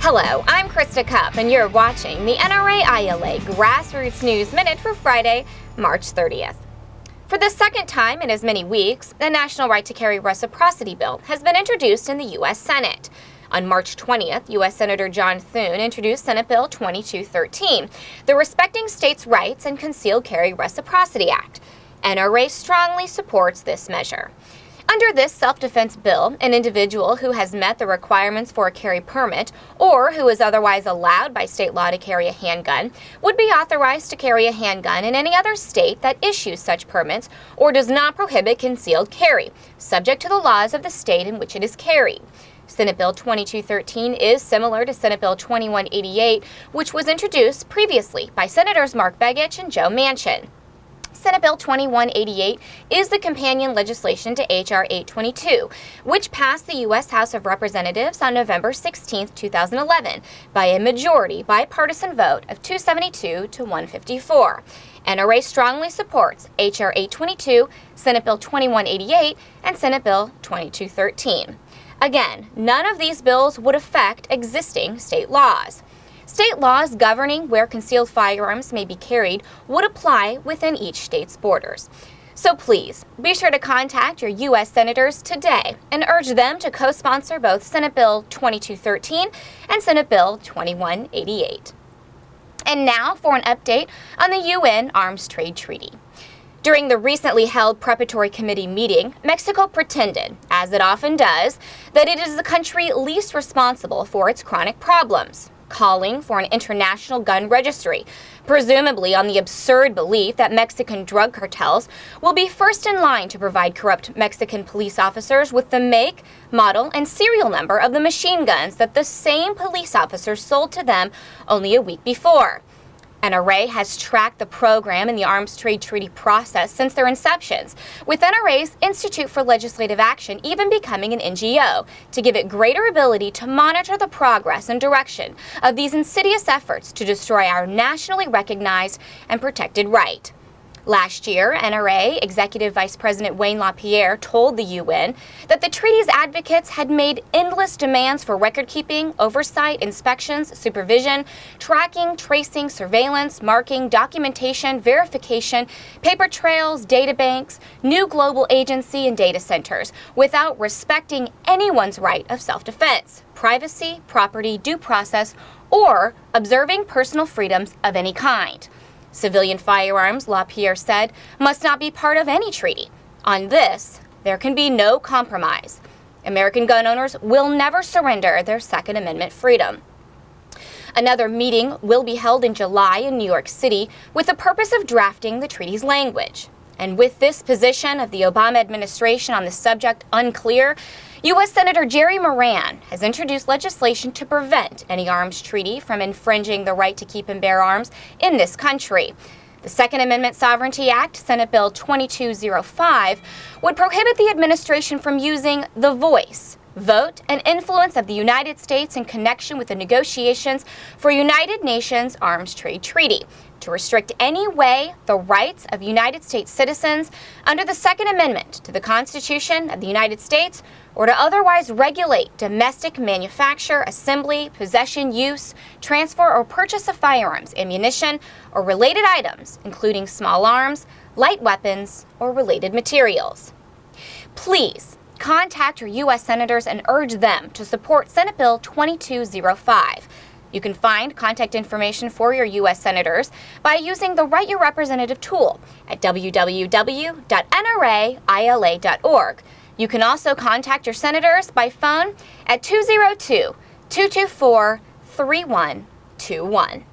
Hello, I'm Krista Cupp, and you're watching the NRA-ILA Grassroots News Minute for Friday, March 30th. For the second time in as many weeks, the National Right to Carry Reciprocity bill has been introduced in the U.S. Senate. On March 20th, U.S. Senator John Thune introduced Senate Bill 2213, the Respecting States' Rights and Concealed Carry Reciprocity Act. NRA strongly supports this measure. Under this self-defense bill, an individual who has met the requirements for a carry permit or who is otherwise allowed by state law to carry a handgun would be authorized to carry a handgun in any other state that issues such permits or does not prohibit concealed carry, subject to the laws of the state in which it is carried. Senate Bill 2213 is similar to Senate Bill 2188, which was introduced previously by Senators Mark Begich and Joe Manchin. Senate Bill 2188 is the companion legislation to H.R. 822, which passed the U.S. House of Representatives on November 16, 2011, by a majority bipartisan vote of 272 to 154. NRA strongly supports H.R. 822, Senate Bill 2188, and Senate Bill 2213. Again, none of these bills would affect existing state laws. State laws governing where concealed firearms may be carried would apply within each state's borders. So please, be sure to contact your U.S. senators today and urge them to co-sponsor both Senate Bill 2213 and Senate Bill 2188. And now for an update on the UN Arms Trade Treaty. During the recently held preparatory committee meeting, Mexico pretended, as it often does, that it is the country least responsible for its chronic problems, calling for an international gun registry, presumably on the absurd belief that Mexican drug cartels will be first in line to provide corrupt Mexican police officers with the make, model, and serial number of the machine guns that the same police officers sold to them only a week before. NRA has tracked the program in the Arms Trade Treaty process since their inceptions, with NRA's Institute for Legislative Action even becoming an NGO to give it greater ability to monitor the progress and direction of these insidious efforts to destroy our nationally recognized and protected right. Last year, NRA Executive Vice President Wayne LaPierre told the UN that the treaty's advocates had made endless demands for record-keeping, oversight, inspections, supervision, tracking, tracing, surveillance, marking, documentation, verification, paper trails, databanks, new global agency, and data centers, without respecting anyone's right of self-defense, privacy, property, due process, or observing personal freedoms of any kind. Civilian firearms, LaPierre said, must not be part of any treaty. On this, there can be no compromise. American gun owners will never surrender their Second Amendment freedom. Another meeting will be held in July in New York City with the purpose of drafting the treaty's language. And with this position of the Obama administration on the subject unclear, U.S. Senator Jerry Moran has introduced legislation to prevent any arms treaty from infringing the right to keep and bear arms in this country. The Second Amendment Sovereignty Act, Senate Bill 2205, would prohibit the administration from using the voice, vote, and influence of the United States in connection with the negotiations for United Nations Arms Trade Treaty to restrict any way the rights of United States citizens under the Second Amendment to the Constitution of the United States or to otherwise regulate domestic manufacture, assembly, possession, use, transfer, or purchase of firearms, ammunition, or related items, including small arms, light weapons, or related materials. Please contact your U.S. senators and urge them to support Senate Bill 2205. You can find contact information for your U.S. senators by using the Write Your Representative tool at www.nraila.org. You can also contact your senators by phone at 202-224-3121.